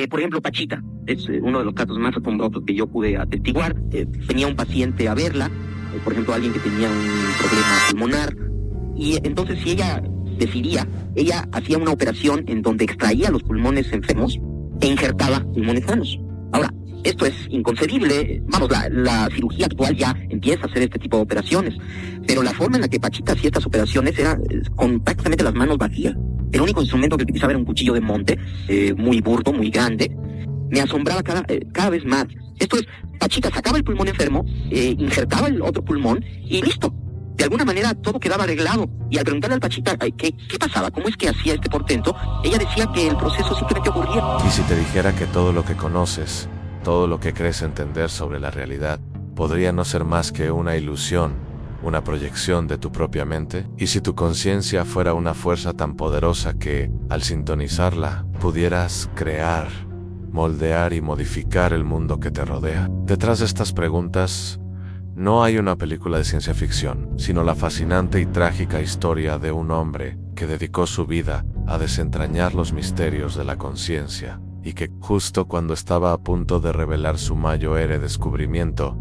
Por ejemplo, Pachita es uno de los casos más asombrosos que yo pude atestiguar. Venía un paciente a verla, por ejemplo, alguien que tenía un problema pulmonar, y entonces si ella decidía, ella hacía una operación en donde extraía los pulmones enfermos e injertaba pulmones sanos. Ahora, esto es inconcebible. Vamos, la cirugía actual ya empieza a hacer este tipo de operaciones, pero la forma en la que Pachita hacía estas operaciones era con prácticamente las manos vacías. El único instrumento que utilizaba era un cuchillo de monte, muy burdo, muy grande. Me asombraba cada vez más. Esto es, Pachita sacaba el pulmón enfermo, injertaba el otro pulmón y listo. De alguna manera todo quedaba arreglado. Y al preguntarle al Pachita ¿qué pasaba? ¿Cómo es que hacía este portento? Ella decía que el proceso simplemente ocurría. Y si te dijera que todo lo que conoces, todo lo que crees entender sobre la realidad, podría no ser más que una ilusión, una proyección de tu propia mente? ¿Y si tu conciencia fuera una fuerza tan poderosa que, al sintonizarla, pudieras crear, moldear y modificar el mundo que te rodea? Detrás de estas preguntas, no hay una película de ciencia ficción, sino la fascinante y trágica historia de un hombre que dedicó su vida a desentrañar los misterios de la conciencia, y que, justo cuando estaba a punto de revelar su mayor descubrimiento,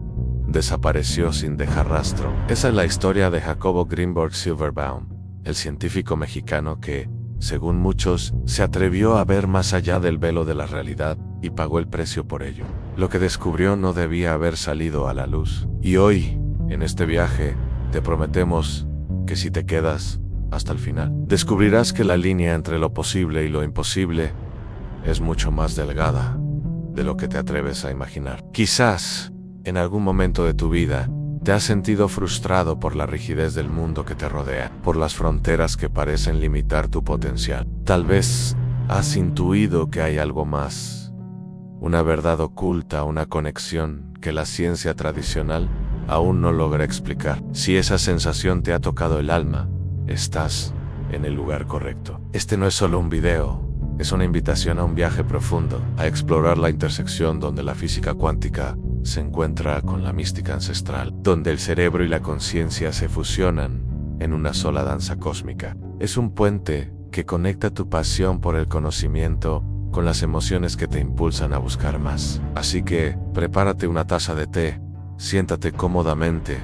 desapareció sin dejar rastro. Esa es la historia de Jacobo Greenberg Silverbaum, el científico mexicano que, según muchos, se atrevió a ver más allá del velo de la realidad y pagó el precio por ello. Lo que descubrió no debía haber salido a la luz. Y hoy, en este viaje, te prometemos que si te quedas hasta el final, descubrirás que la línea entre lo posible y lo imposible es mucho más delgada de lo que te atreves a imaginar. Quizás, en algún momento de tu vida, te has sentido frustrado por la rigidez del mundo que te rodea, por las fronteras que parecen limitar tu potencial. Tal vez has intuido que hay algo más, una verdad oculta, una conexión que la ciencia tradicional aún no logra explicar. Si esa sensación te ha tocado el alma, estás en el lugar correcto. Este no es solo un video, es una invitación a un viaje profundo, a explorar la intersección donde la física cuántica se encuentra con la mística ancestral, donde el cerebro y la conciencia se fusionan en una sola danza cósmica. Es un puente que conecta tu pasión por el conocimiento con las emociones que te impulsan a buscar más. Así que, prepárate una taza de té, siéntate cómodamente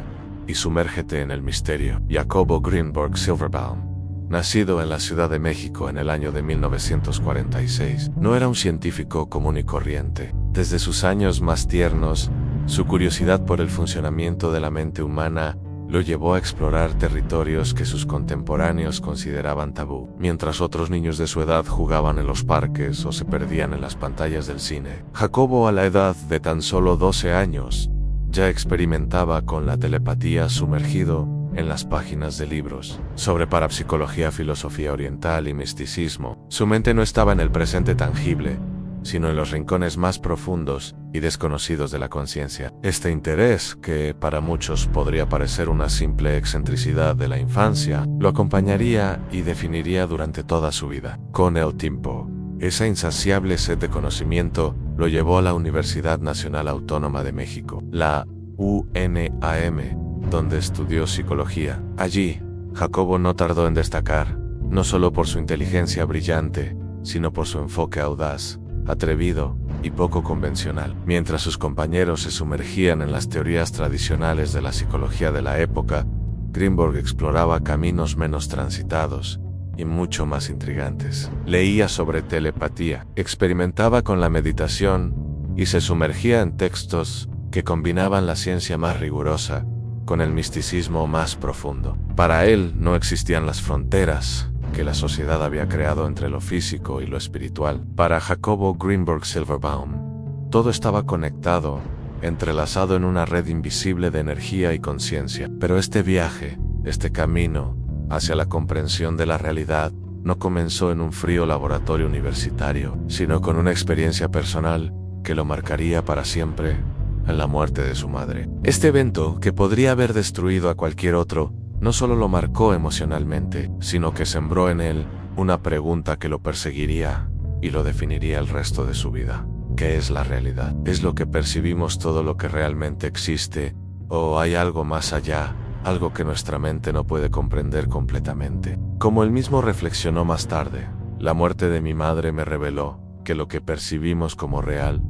y sumérgete en el misterio. Jacobo Greenberg Silverbaum, nacido en la Ciudad de México en el año de 1946, no era un científico común y corriente. Desde sus años más tiernos, su curiosidad por el funcionamiento de la mente humana lo llevó a explorar territorios que sus contemporáneos consideraban tabú, mientras otros niños de su edad jugaban en los parques o se perdían en las pantallas del cine. Jacobo, a la edad de tan solo 12 años, ya experimentaba con la telepatía, sumergido en las páginas de libros sobre parapsicología, filosofía oriental y misticismo. Su mente no estaba en el presente tangible, sino en los rincones más profundos y desconocidos de la conciencia. Este interés, que para muchos podría parecer una simple excentricidad de la infancia, lo acompañaría y definiría durante toda su vida. Con el tiempo, esa insaciable sed de conocimiento lo llevó a la Universidad Nacional Autónoma de México, la UNAM, donde estudió psicología. Allí, Jacobo no tardó en destacar, no solo por su inteligencia brillante, sino por su enfoque audaz, atrevido y poco convencional. Mientras sus compañeros se sumergían en las teorías tradicionales de la psicología de la época, Greenberg exploraba caminos menos transitados y mucho más intrigantes. Leía sobre telepatía, experimentaba con la meditación y se sumergía en textos que combinaban la ciencia más rigurosa con el misticismo más profundo. Para él no existían las fronteras que la sociedad había creado entre lo físico y lo espiritual. Para Jacobo Greenberg Silverbaum, todo estaba conectado, entrelazado en una red invisible de energía y conciencia. Pero este viaje, este camino hacia la comprensión de la realidad, no comenzó en un frío laboratorio universitario, sino con una experiencia personal que lo marcaría para siempre en la muerte de su madre. Este evento, que podría haber destruido a cualquier otro, no solo lo marcó emocionalmente, sino que sembró en él una pregunta que lo perseguiría y lo definiría el resto de su vida. ¿Qué es la realidad? ¿Es lo que percibimos todo lo que realmente existe? ¿O hay algo más allá, algo que nuestra mente no puede comprender completamente? Como él mismo reflexionó más tarde, la muerte de mi madre me reveló que lo que percibimos como real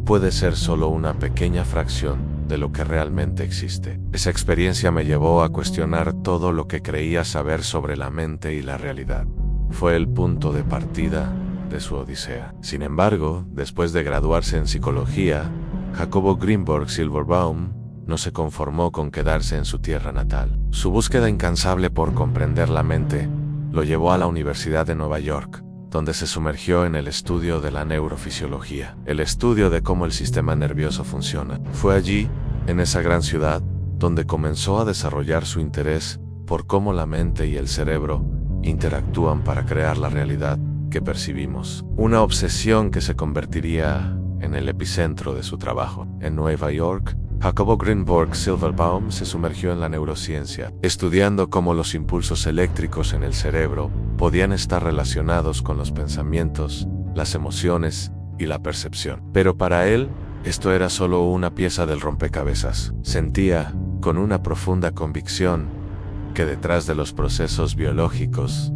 puede ser solo una pequeña fracción de lo que realmente existe. Esa experiencia me llevó a cuestionar todo lo que creía saber sobre la mente y la realidad. Fue el punto de partida de su odisea. Sin embargo, después de graduarse en psicología, Jacobo Greenberg Silverbaum no se conformó con quedarse en su tierra natal. Su búsqueda incansable por comprender la mente lo llevó a la Universidad de Nueva York, donde se sumergió en el estudio de la neurofisiología, el estudio de cómo el sistema nervioso funciona. Fue allí, en esa gran ciudad, donde comenzó a desarrollar su interés por cómo la mente y el cerebro interactúan para crear la realidad que percibimos. Una obsesión que se convertiría en el epicentro de su trabajo. En Nueva York, Jacobo Greenberg Silverbaum se sumergió en la neurociencia, estudiando cómo los impulsos eléctricos en el cerebro podían estar relacionados con los pensamientos, las emociones y la percepción. Pero para él, esto era solo una pieza del rompecabezas. Sentía, con una profunda convicción, que detrás de los procesos biológicos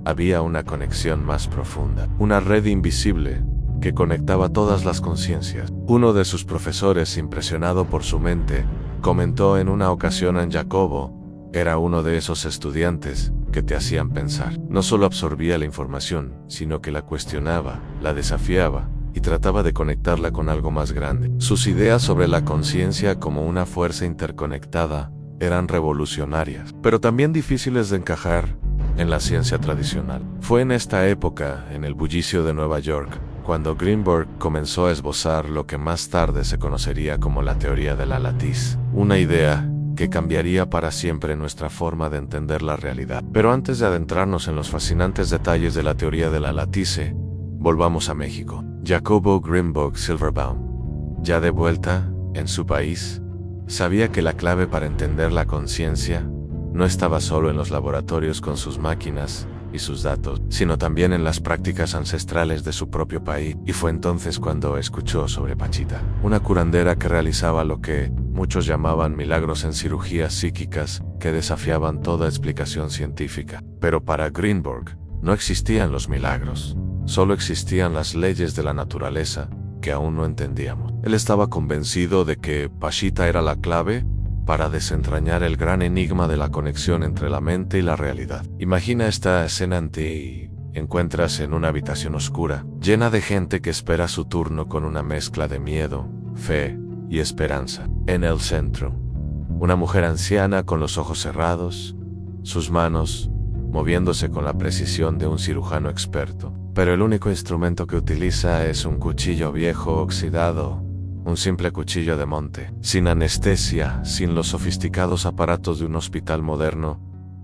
había una conexión más profunda, una red invisible que conectaba todas las conciencias. Uno de sus profesores, impresionado por su mente, comentó en una ocasión a Jacobo, era uno de esos estudiantes que te hacían pensar. No solo absorbía la información, sino que la cuestionaba, la desafiaba y trataba de conectarla con algo más grande. Sus ideas sobre la conciencia como una fuerza interconectada eran revolucionarias, pero también difíciles de encajar en la ciencia tradicional. Fue en esta época, en el bullicio de Nueva York, cuando Greenberg comenzó a esbozar lo que más tarde se conocería como la teoría de la latiz, una idea que cambiaría para siempre nuestra forma de entender la realidad. Pero antes de adentrarnos en los fascinantes detalles de la teoría de la latice, volvamos a México. Jacobo Greenberg Silverbaum, ya de vuelta en su país, sabía que la clave para entender la conciencia no estaba solo en los laboratorios con sus máquinas y sus datos, sino también en las prácticas ancestrales de su propio país. Y fue entonces cuando escuchó sobre Pachita, una curandera que realizaba lo que muchos llamaban milagros en cirugías psíquicas que desafiaban toda explicación científica. Pero para Greenberg no existían los milagros, solo existían las leyes de la naturaleza que aún no entendíamos. Él estaba convencido de que Pachita era la clave para desentrañar el gran enigma de la conexión entre la mente y la realidad. Imagina esta escena en ti. Encuentras en una habitación oscura, llena de gente que espera su turno con una mezcla de miedo, fe y esperanza. En el centro, una mujer anciana con los ojos cerrados, sus manos moviéndose con la precisión de un cirujano experto. Pero el único instrumento que utiliza es un cuchillo viejo oxidado, un simple cuchillo de monte. Sin anestesia, sin los sofisticados aparatos de un hospital moderno,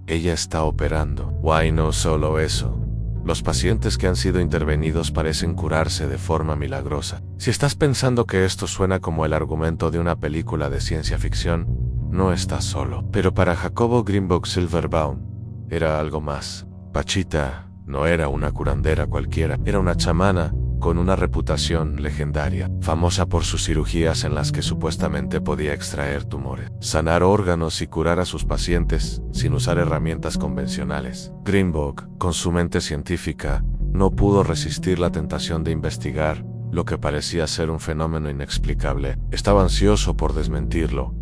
ella está operando. Y no solo eso. Los pacientes que han sido intervenidos parecen curarse de forma milagrosa. Si estás pensando que esto suena como el argumento de una película de ciencia ficción, no estás solo. Pero para Jacobo Greenberg Silverbaum, era algo más. Pachita no era una curandera cualquiera, era una chamana con una reputación legendaria, famosa por sus cirugías en las que supuestamente podía extraer tumores, sanar órganos y curar a sus pacientes sin usar herramientas convencionales. Greenberg, con su mente científica, no pudo resistir la tentación de investigar lo que parecía ser un fenómeno inexplicable. Estaba ansioso por desmentirlo,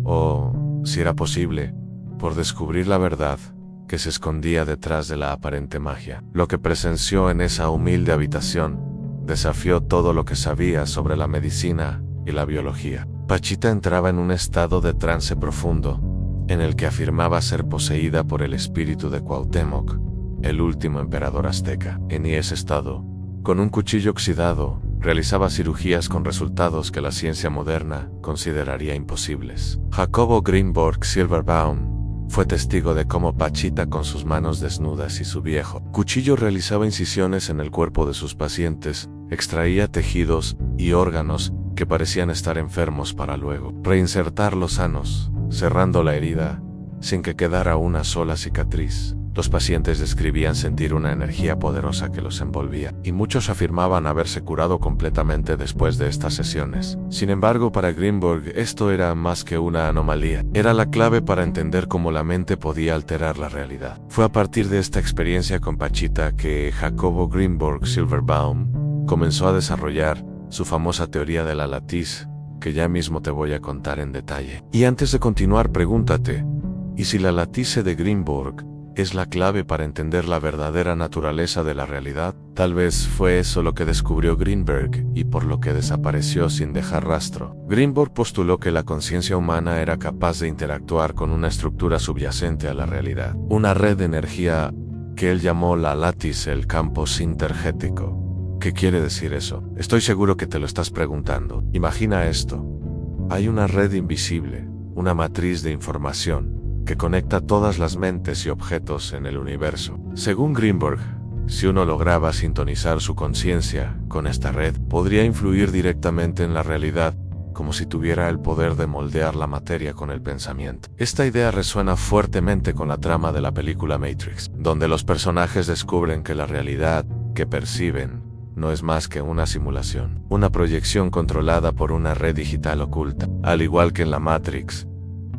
o, si era posible, por descubrir la verdad que se escondía detrás de la aparente magia. Lo que presenció en esa humilde habitación desafió todo lo que sabía sobre la medicina y la biología. Pachita entraba en un estado de trance profundo, en el que afirmaba ser poseída por el espíritu de Cuauhtémoc, el último emperador azteca. En ese estado, con un cuchillo oxidado, realizaba cirugías con resultados que la ciencia moderna consideraría imposibles. Jacobo Greenberg Silverbaum fue testigo de cómo Pachita, con sus manos desnudas y su viejo cuchillo, realizaba incisiones en el cuerpo de sus pacientes, extraía tejidos y órganos que parecían estar enfermos para luego reinsertarlos sanos, cerrando la herida sin que quedara una sola cicatriz. Los pacientes describían sentir una energía poderosa que los envolvía, y muchos afirmaban haberse curado completamente después de estas sesiones. Sin embargo, para Greenberg esto era más que una anomalía. Era la clave para entender cómo la mente podía alterar la realidad. Fue a partir de esta experiencia con Pachita que Jacobo Greenberg Silverbaum comenzó a desarrollar su famosa teoría de la latiz, que ya mismo te voy a contar en detalle. Y antes de continuar, pregúntate, ¿y si la latice de Greenberg es la clave para entender la verdadera naturaleza de la realidad? Tal vez fue eso lo que descubrió Greenberg y por lo que desapareció sin dejar rastro. Greenberg postuló que la conciencia humana era capaz de interactuar con una estructura subyacente a la realidad, una red de energía que él llamó la latice, el campo sintergético. ¿Qué quiere decir eso? Estoy seguro que te lo estás preguntando. Imagina esto. Hay una red invisible, una matriz de información, que conecta todas las mentes y objetos en el universo. Según Greenberg, si uno lograba sintonizar su conciencia con esta red, podría influir directamente en la realidad, como si tuviera el poder de moldear la materia con el pensamiento. Esta idea resuena fuertemente con la trama de la película Matrix, donde los personajes descubren que la realidad que perciben no es más que una simulación, una proyección controlada por una red digital oculta. Al igual que en la Matrix,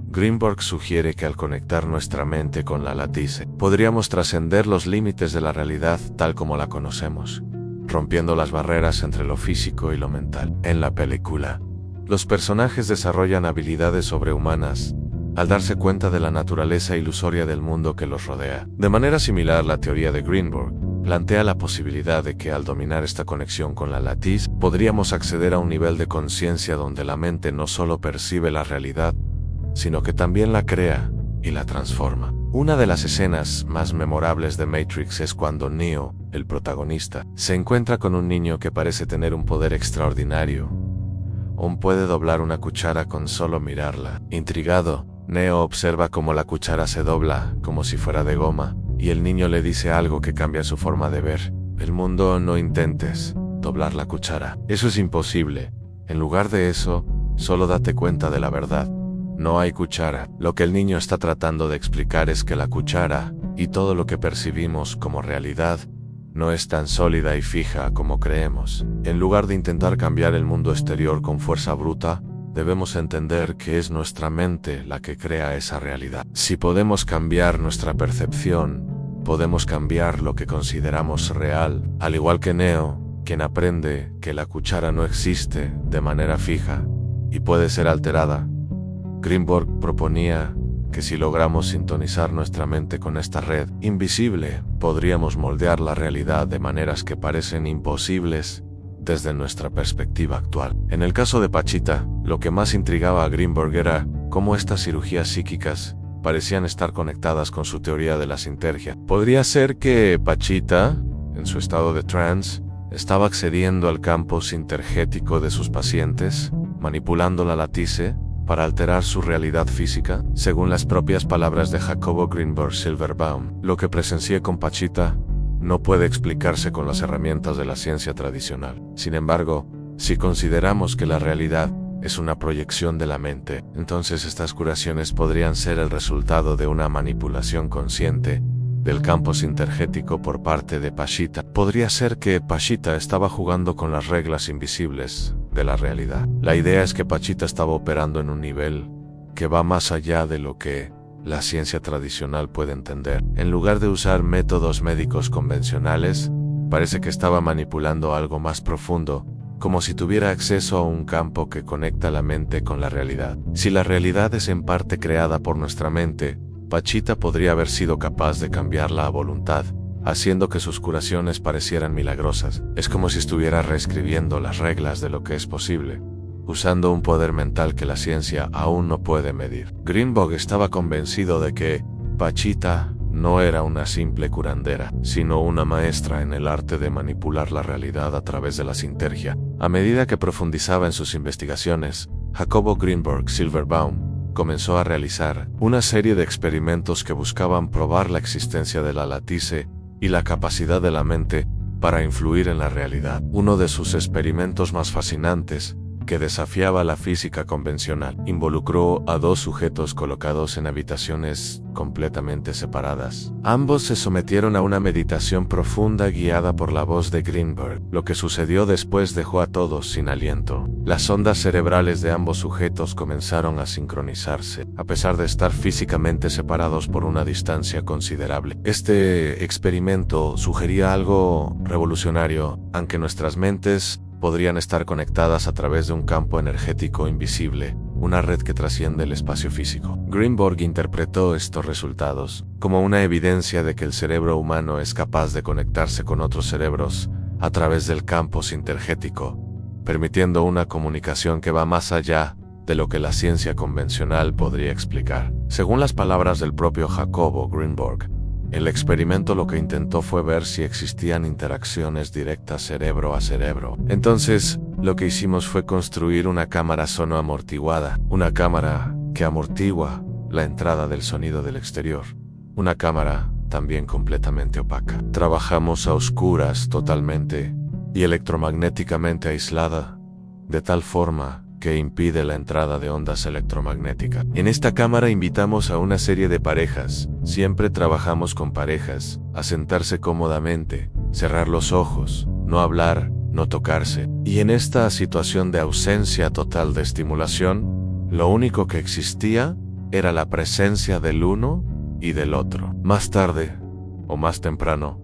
Greenberg sugiere que al conectar nuestra mente con la latice, podríamos trascender los límites de la realidad tal como la conocemos, rompiendo las barreras entre lo físico y lo mental. En la película, los personajes desarrollan habilidades sobrehumanas al darse cuenta de la naturaleza ilusoria del mundo que los rodea. De manera similar, la teoría de Greenberg plantea la posibilidad de que al dominar esta conexión con la latiz, podríamos acceder a un nivel de conciencia donde la mente no solo percibe la realidad, sino que también la crea y la transforma. Una de las escenas más memorables de Matrix es cuando Neo, el protagonista, se encuentra con un niño que parece tener un poder extraordinario. Aún puede doblar una cuchara con solo mirarla. Intrigado, Neo observa cómo la cuchara se dobla como si fuera de goma, y el niño le dice algo que cambia su forma de ver. El mundo, no intentes doblar la cuchara. Eso es imposible. En lugar de eso, solo date cuenta de la verdad. No hay cuchara. Lo que el niño está tratando de explicar es que la cuchara, y todo lo que percibimos como realidad, no es tan sólida y fija como creemos. En lugar de intentar cambiar el mundo exterior con fuerza bruta, debemos entender que es nuestra mente la que crea esa realidad. Si podemos cambiar nuestra percepción, podemos cambiar lo que consideramos real. Al igual que Neo, quien aprende que la cuchara no existe de manera fija y puede ser alterada, Greenberg proponía que si logramos sintonizar nuestra mente con esta red invisible, podríamos moldear la realidad de maneras que parecen imposibles desde nuestra perspectiva actual. En el caso de Pachita, lo que más intrigaba a Greenberg era cómo estas cirugías psíquicas parecían estar conectadas con su teoría de la sintergia. ¿Podría ser que Pachita, en su estado de trance, estaba accediendo al campo sintergético de sus pacientes, manipulando la latice para alterar su realidad física? Según las propias palabras de Jacobo Greenberg Silverbaum, lo que presencié con Pachita no puede explicarse con las herramientas de la ciencia tradicional. Sin embargo, si consideramos que la realidad es una proyección de la mente, entonces estas curaciones podrían ser el resultado de una manipulación consciente del campo sintergético por parte de Pachita. Podría ser que Pachita estaba jugando con las reglas invisibles de la realidad. La idea es que Pachita estaba operando en un nivel que va más allá de lo que la ciencia tradicional puede entender. En lugar de usar métodos médicos convencionales, parece que estaba manipulando algo más profundo, como si tuviera acceso a un campo que conecta la mente con la realidad. Si la realidad es en parte creada por nuestra mente, Pachita podría haber sido capaz de cambiarla a voluntad, haciendo que sus curaciones parecieran milagrosas. Es como si estuviera reescribiendo las reglas de lo que es posible, usando un poder mental que la ciencia aún no puede medir. Greenberg estaba convencido de que Pachita no era una simple curandera, sino una maestra en el arte de manipular la realidad a través de la sintergia. A medida que profundizaba en sus investigaciones, Jacobo Greenberg Silverbaum comenzó a realizar una serie de experimentos que buscaban probar la existencia de la latice y la capacidad de la mente para influir en la realidad. Uno de sus experimentos más fascinantes que desafiaba la física convencional. Involucró a dos sujetos colocados en habitaciones completamente separadas. Ambos se sometieron a una meditación profunda guiada por la voz de Greenberg. Lo que sucedió después dejó a todos sin aliento. Las ondas cerebrales de ambos sujetos comenzaron a sincronizarse, a pesar de estar físicamente separados por una distancia considerable. Este experimento sugería algo revolucionario, aunque nuestras mentes podrían estar conectadas a través de un campo energético invisible, una red que trasciende el espacio físico. Greenberg interpretó estos resultados como una evidencia de que el cerebro humano es capaz de conectarse con otros cerebros a través del campo sintergético, permitiendo una comunicación que va más allá de lo que la ciencia convencional podría explicar. Según las palabras del propio Jacobo Greenberg, el experimento lo que intentó fue ver si existían interacciones directas cerebro a cerebro. Entonces, lo que hicimos fue construir una cámara sonoamortiguada, una cámara que amortigua la entrada del sonido del exterior, una cámara también completamente opaca. Trabajamos a oscuras totalmente y electromagnéticamente aislada, de tal forma que impide la entrada de ondas electromagnéticas. En esta cámara invitamos a una serie de parejas, siempre trabajamos con parejas, a sentarse cómodamente, cerrar los ojos, no hablar, no tocarse. Y en esta situación de ausencia total de estimulación, lo único que existía era la presencia del uno y del otro. Más tarde, o más temprano,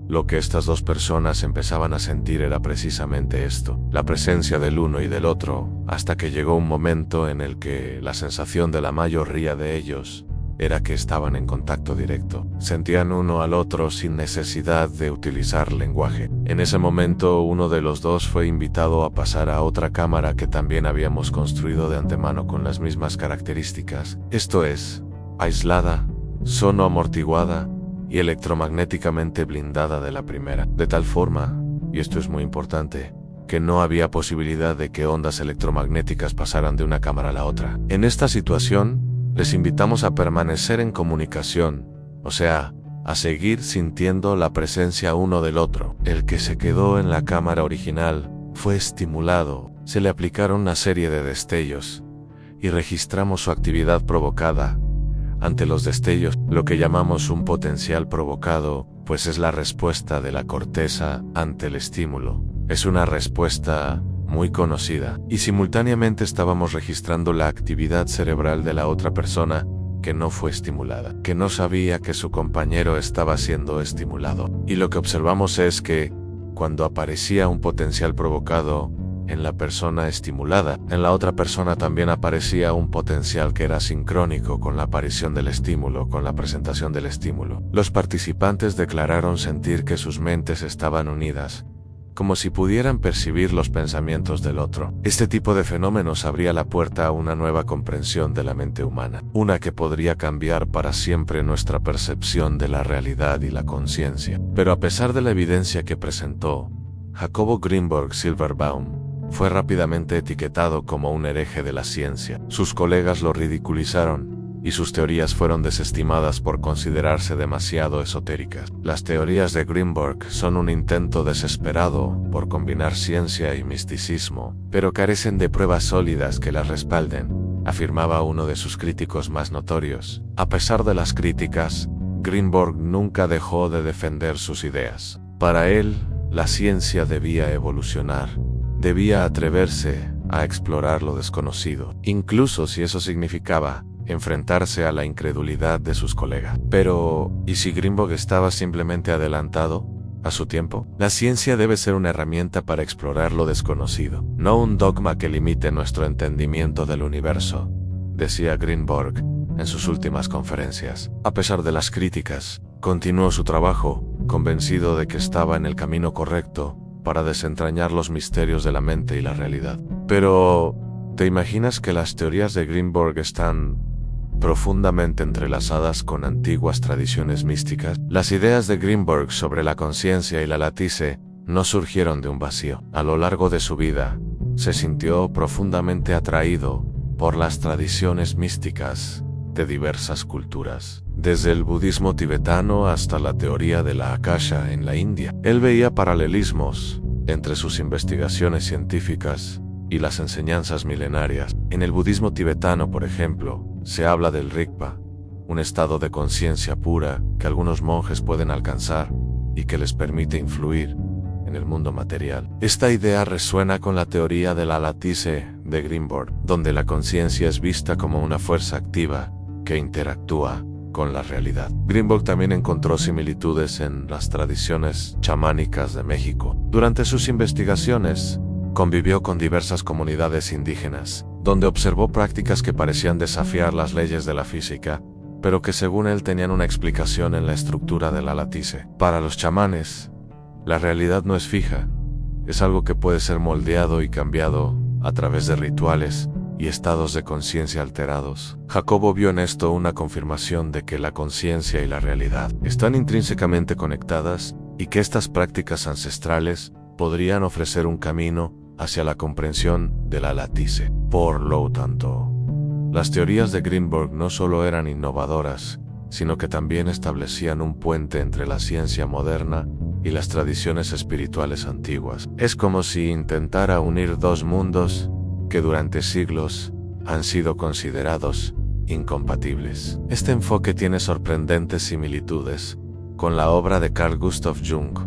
lo que estas dos personas empezaban a sentir era precisamente esto, la presencia del uno y del otro, hasta que llegó un momento en el que la sensación de la mayoría de ellos era que estaban en contacto directo. Sentían uno al otro sin necesidad de utilizar lenguaje. En ese momento, uno de los dos fue invitado a pasar a otra cámara que también habíamos construido de antemano con las mismas características, esto es, aislada, sonoamortiguada y electromagnéticamente blindada de la primera, de tal forma, y esto es muy importante, que no había posibilidad de que ondas electromagnéticas pasaran de una cámara a la otra. En esta situación, les invitamos a permanecer en comunicación, o sea, a seguir sintiendo la presencia uno del otro. El que se quedó en la cámara original fue estimulado, se le aplicaron una serie de destellos, y registramos su actividad provocada. Ante los destellos, lo que llamamos un potencial provocado, pues es la respuesta de la corteza ante el estímulo. Es una respuesta muy conocida, y simultáneamente estábamos registrando la actividad cerebral de la otra persona que no fue estimulada, que no sabía que su compañero estaba siendo estimulado. Y lo que observamos es que, cuando aparecía un potencial provocado en la persona estimulada, en la otra persona también aparecía un potencial que era sincrónico con la aparición del estímulo, con la presentación del estímulo. Los participantes declararon sentir que sus mentes estaban unidas, como si pudieran percibir los pensamientos del otro. Este tipo de fenómenos abría la puerta a una nueva comprensión de la mente humana, una que podría cambiar para siempre nuestra percepción de la realidad y la conciencia. Pero a pesar de la evidencia que presentó, Jacobo Greenberg Silverbaum fue rápidamente etiquetado como un hereje de la ciencia. Sus colegas lo ridiculizaron, y sus teorías fueron desestimadas por considerarse demasiado esotéricas. Las teorías de Greenberg son un intento desesperado por combinar ciencia y misticismo, pero carecen de pruebas sólidas que las respalden, afirmaba uno de sus críticos más notorios. A pesar de las críticas, Greenberg nunca dejó de defender sus ideas. Para él, la ciencia debía evolucionar. Debía atreverse a explorar lo desconocido, incluso si eso significaba enfrentarse a la incredulidad de sus colegas. Pero, ¿y si Greenberg estaba simplemente adelantado a su tiempo? La ciencia debe ser una herramienta para explorar lo desconocido, no un dogma que limite nuestro entendimiento del universo, decía Greenberg en sus últimas conferencias. A pesar de las críticas, continuó su trabajo, convencido de que estaba en el camino correcto para desentrañar los misterios de la mente y la realidad. Pero, ¿te imaginas que las teorías de Greenberg están profundamente entrelazadas con antiguas tradiciones místicas? Las ideas de Greenberg sobre la conciencia y la latice no surgieron de un vacío. A lo largo de su vida, se sintió profundamente atraído por las tradiciones místicas de diversas culturas, desde el budismo tibetano hasta la teoría de la Akasha en la India. Él veía paralelismos entre sus investigaciones científicas y las enseñanzas milenarias. En el budismo tibetano, por ejemplo, se habla del Rigpa, un estado de conciencia pura que algunos monjes pueden alcanzar y que les permite influir en el mundo material. Esta idea resuena con la teoría de la lattice de Greenberg, donde la conciencia es vista como una fuerza activa que interactúa con la realidad. Greenberg también encontró similitudes en las tradiciones chamánicas de México. Durante sus investigaciones, convivió con diversas comunidades indígenas, donde observó prácticas que parecían desafiar las leyes de la física, pero que según él tenían una explicación en la estructura de la lattice. Para los chamanes, la realidad no es fija, es algo que puede ser moldeado y cambiado a través de rituales y estados de conciencia alterados. Jacobo vio en esto una confirmación de que la conciencia y la realidad están intrínsecamente conectadas y que estas prácticas ancestrales podrían ofrecer un camino hacia la comprensión de la lattice. Por lo tanto, las teorías de Greenberg no solo eran innovadoras, sino que también establecían un puente entre la ciencia moderna y las tradiciones espirituales antiguas. Es como si intentara unir dos mundos que durante siglos han sido considerados incompatibles. Este enfoque tiene sorprendentes similitudes con la obra de Carl Gustav Jung,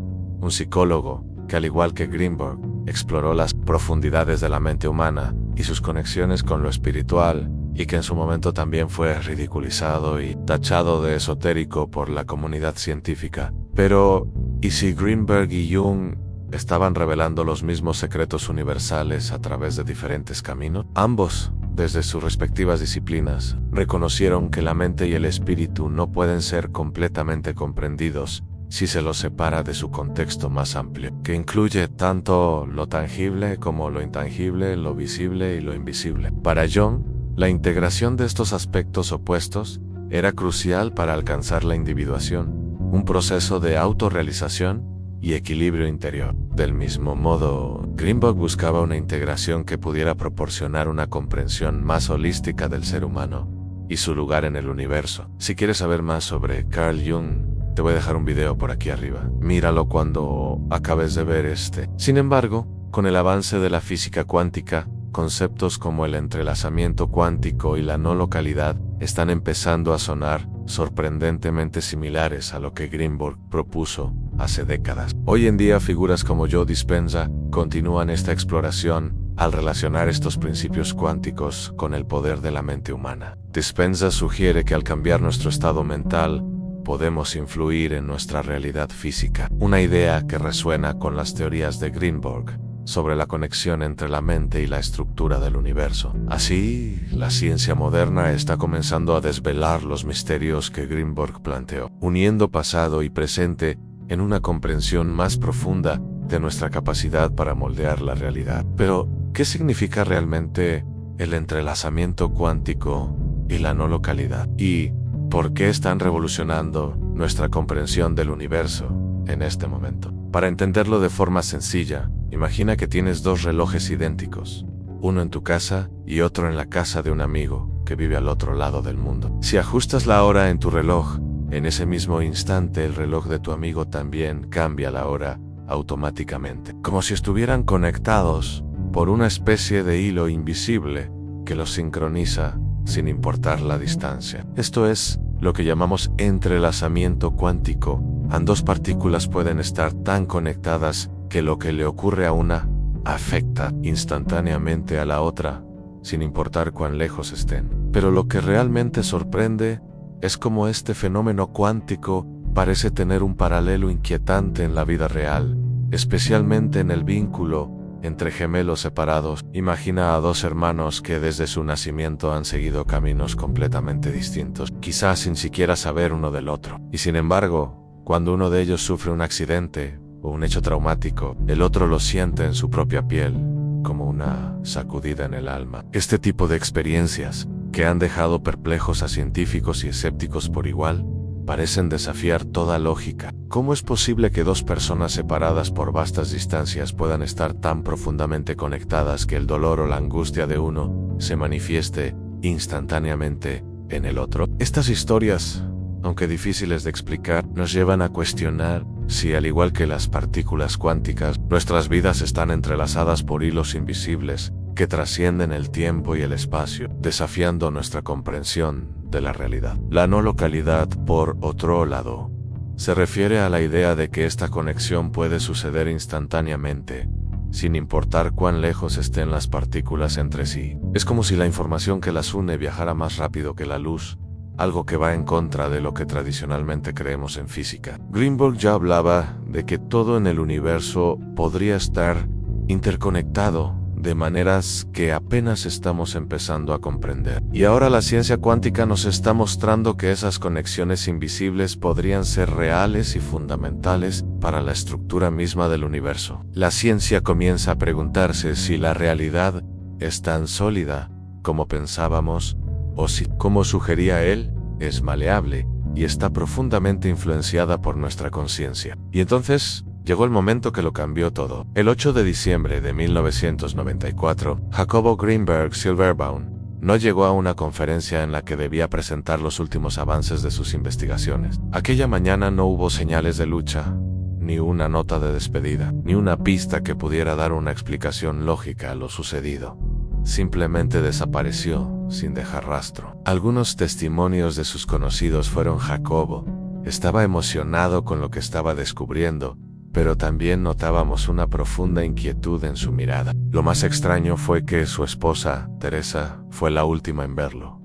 un psicólogo que, al igual que Greenberg, exploró las profundidades de la mente humana y sus conexiones con lo espiritual, y que en su momento también fue ridiculizado y tachado de esotérico por la comunidad científica. Pero, ¿y si Greenberg y Jung estaban revelando los mismos secretos universales a través de diferentes caminos? Ambos, desde sus respectivas disciplinas, reconocieron que la mente y el espíritu no pueden ser completamente comprendidos si se los separa de su contexto más amplio, que incluye tanto lo tangible como lo intangible, lo visible y lo invisible. Para Jung, la integración de estos aspectos opuestos era crucial para alcanzar la individuación, un proceso de autorrealización y equilibrio interior. Del mismo modo, Greenberg buscaba una integración que pudiera proporcionar una comprensión más holística del ser humano y su lugar en el universo. Si quieres saber más sobre Carl Jung, te voy a dejar un video por aquí arriba. Míralo cuando acabes de ver este. Sin embargo, con el avance de la física cuántica, conceptos como el entrelazamiento cuántico y la no localidad están empezando a sonar sorprendentemente similares a lo que Greenberg propuso hace décadas. Hoy en día, figuras como Joe Dispenza continúan esta exploración al relacionar estos principios cuánticos con el poder de la mente humana. Dispenza sugiere que al cambiar nuestro estado mental, podemos influir en nuestra realidad física, una idea que resuena con las teorías de Greenberg sobre la conexión entre la mente y la estructura del universo. Así, la ciencia moderna está comenzando a desvelar los misterios que Greenberg planteó, uniendo pasado y presente en una comprensión más profunda de nuestra capacidad para moldear la realidad. Pero, ¿qué significa realmente el entrelazamiento cuántico y la no localidad? ¿Y por qué están revolucionando nuestra comprensión del universo en este momento? Para entenderlo de forma sencilla, imagina que tienes dos relojes idénticos, uno en tu casa y otro en la casa de un amigo que vive al otro lado del mundo. Si ajustas la hora en tu reloj, en ese mismo instante el reloj de tu amigo también cambia la hora automáticamente, como si estuvieran conectados por una especie de hilo invisible que los sincroniza sin importar la distancia. Esto es lo que llamamos entrelazamiento cuántico. Ambas partículas pueden estar tan conectadas que lo que le ocurre a una afecta instantáneamente a la otra, sin importar cuán lejos estén. Pero lo que realmente sorprende es cómo este fenómeno cuántico parece tener un paralelo inquietante en la vida real, especialmente en el vínculo entre gemelos separados. Imagina a dos hermanos que desde su nacimiento han seguido caminos completamente distintos, quizás sin siquiera saber uno del otro. Y sin embargo, cuando uno de ellos sufre un accidente o un hecho traumático, el otro lo siente en su propia piel, como una sacudida en el alma. Este tipo de experiencias, que han dejado perplejos a científicos y escépticos por igual, parecen desafiar toda lógica. ¿Cómo es posible que dos personas separadas por vastas distancias puedan estar tan profundamente conectadas que el dolor o la angustia de uno se manifieste instantáneamente en el otro? Estas historias, aunque difíciles de explicar, nos llevan a cuestionar si, al igual que las partículas cuánticas, nuestras vidas están entrelazadas por hilos invisibles que trascienden el tiempo y el espacio, desafiando nuestra comprensión de la realidad. La no localidad, por otro lado, se refiere a la idea de que esta conexión puede suceder instantáneamente, sin importar cuán lejos estén las partículas entre sí. Es como si la información que las une viajara más rápido que la luz, algo que va en contra de lo que tradicionalmente creemos en física. Greenberg ya hablaba de que todo en el universo podría estar interconectado de maneras que apenas estamos empezando a comprender. Y ahora la ciencia cuántica nos está mostrando que esas conexiones invisibles podrían ser reales y fundamentales para la estructura misma del universo. La ciencia comienza a preguntarse si la realidad es tan sólida como pensábamos, o si, como sugería él, es maleable y está profundamente influenciada por nuestra conciencia. Y entonces llegó el momento que lo cambió todo. El 8 de diciembre de 1994, Jacobo Greenberg Silverbaum no llegó a una conferencia en la que debía presentar los últimos avances de sus investigaciones. Aquella mañana no hubo señales de lucha, ni una nota de despedida, ni una pista que pudiera dar una explicación lógica a lo sucedido. Simplemente desapareció, sin dejar rastro. Algunos testimonios de sus conocidos fueron: Jacobo estaba emocionado con lo que estaba descubriendo, pero también notábamos una profunda inquietud en su mirada. Lo más extraño fue que su esposa, Teresa, fue la última en verlo.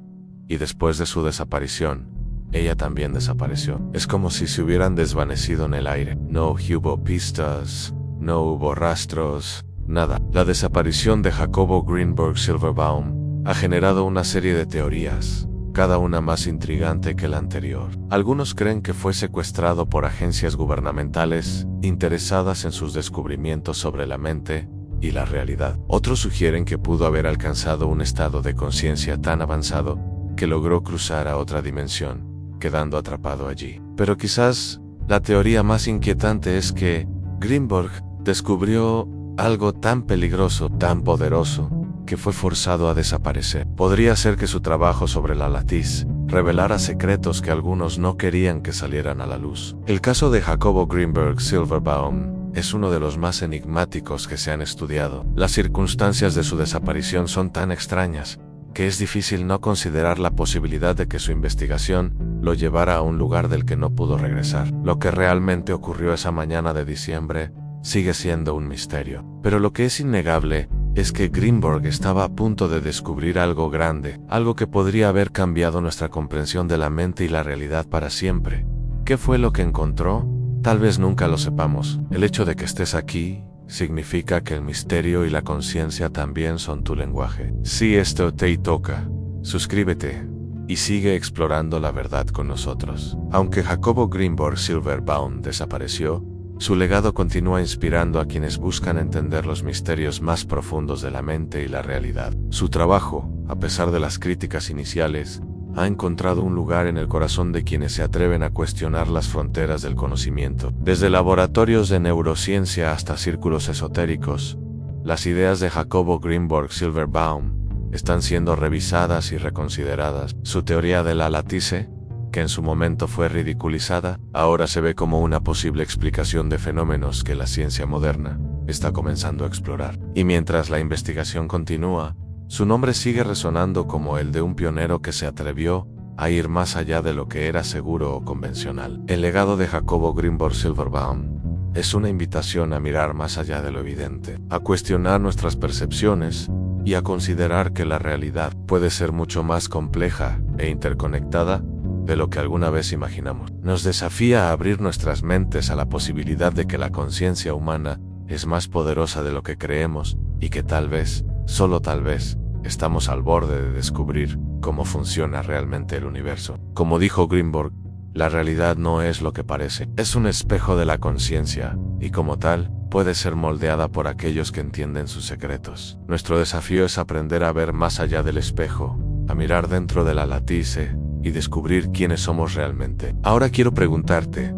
Y después de su desaparición, ella también desapareció. Es como si se hubieran desvanecido en el aire. No hubo pistas, no hubo rastros, nada. La desaparición de Jacobo Greenberg Silverbaum ha generado una serie de teorías, cada una más intrigante que la anterior. Algunos creen que fue secuestrado por agencias gubernamentales interesadas en sus descubrimientos sobre la mente y la realidad. Otros sugieren que pudo haber alcanzado un estado de conciencia tan avanzado que logró cruzar a otra dimensión, quedando atrapado allí. Pero quizás la teoría más inquietante es que Greenberg descubrió algo tan peligroso, tan poderoso, que fue forzado a desaparecer. Podría ser que su trabajo sobre la latiz revelara secretos que algunos no querían que salieran a la luz. El caso de Jacobo Greenberg Silverbaum es uno de los más enigmáticos que se han estudiado. Las circunstancias de su desaparición son tan extrañas que es difícil no considerar la posibilidad de que su investigación lo llevara a un lugar del que no pudo regresar. Lo que realmente ocurrió esa mañana de diciembre sigue siendo un misterio. Pero lo que es innegable es que Greenberg estaba a punto de descubrir algo grande, algo que podría haber cambiado nuestra comprensión de la mente y la realidad para siempre. ¿Qué fue lo que encontró? Tal vez nunca lo sepamos. El hecho de que estés aquí significa que el misterio y la conciencia también son tu lenguaje. Si esto te toca, suscríbete y sigue explorando la verdad con nosotros. Aunque Jacobo Greenberg Silverbaum desapareció, su legado continúa inspirando a quienes buscan entender los misterios más profundos de la mente y la realidad. Su trabajo, a pesar de las críticas iniciales, ha encontrado un lugar en el corazón de quienes se atreven a cuestionar las fronteras del conocimiento. Desde laboratorios de neurociencia hasta círculos esotéricos, las ideas de Jacobo Greenberg Silverbaum están siendo revisadas y reconsideradas. Su teoría de la latice, que en su momento fue ridiculizada, ahora se ve como una posible explicación de fenómenos que la ciencia moderna está comenzando a explorar. Y mientras la investigación continúa, su nombre sigue resonando como el de un pionero que se atrevió a ir más allá de lo que era seguro o convencional. El legado de Jacobo Greenberg Silverbaum es una invitación a mirar más allá de lo evidente, a cuestionar nuestras percepciones y a considerar que la realidad puede ser mucho más compleja e interconectada de lo que alguna vez imaginamos. Nos desafía a abrir nuestras mentes a la posibilidad de que la conciencia humana es más poderosa de lo que creemos y que tal vez, solo tal vez, estamos al borde de descubrir cómo funciona realmente el universo. Como dijo Greenberg, la realidad no es lo que parece, es un espejo de la conciencia y como tal, puede ser moldeada por aquellos que entienden sus secretos. Nuestro desafío es aprender a ver más allá del espejo, a mirar dentro de la latice y descubrir quiénes somos realmente. Ahora quiero preguntarte,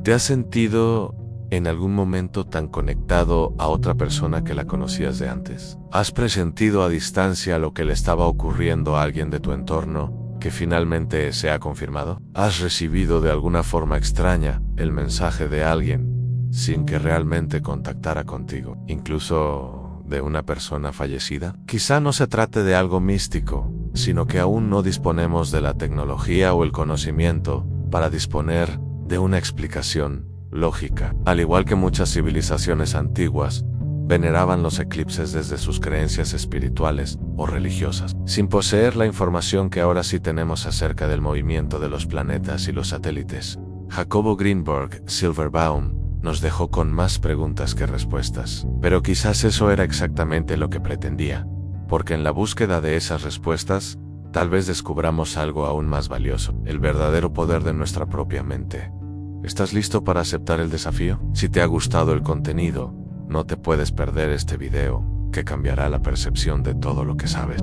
¿te has sentido en algún momento tan conectado a otra persona que la conocías de antes? ¿Has presentido a distancia lo que le estaba ocurriendo a alguien de tu entorno que finalmente se ha confirmado? ¿Has recibido de alguna forma extraña el mensaje de alguien sin que realmente contactara contigo? Incluso de una persona fallecida? Quizá no se trate de algo místico, sino que aún no disponemos de la tecnología o el conocimiento para disponer de una explicación lógica. Al igual que muchas civilizaciones antiguas, veneraban los eclipses desde sus creencias espirituales o religiosas, sin poseer la información que ahora sí tenemos acerca del movimiento de los planetas y los satélites. Jacobo Greenberg Silverbaum nos dejó con más preguntas que respuestas, pero quizás eso era exactamente lo que pretendía, porque en la búsqueda de esas respuestas, tal vez descubramos algo aún más valioso, el verdadero poder de nuestra propia mente. ¿Estás listo para aceptar el desafío? Si te ha gustado el contenido, no te puedes perder este video, que cambiará la percepción de todo lo que sabes.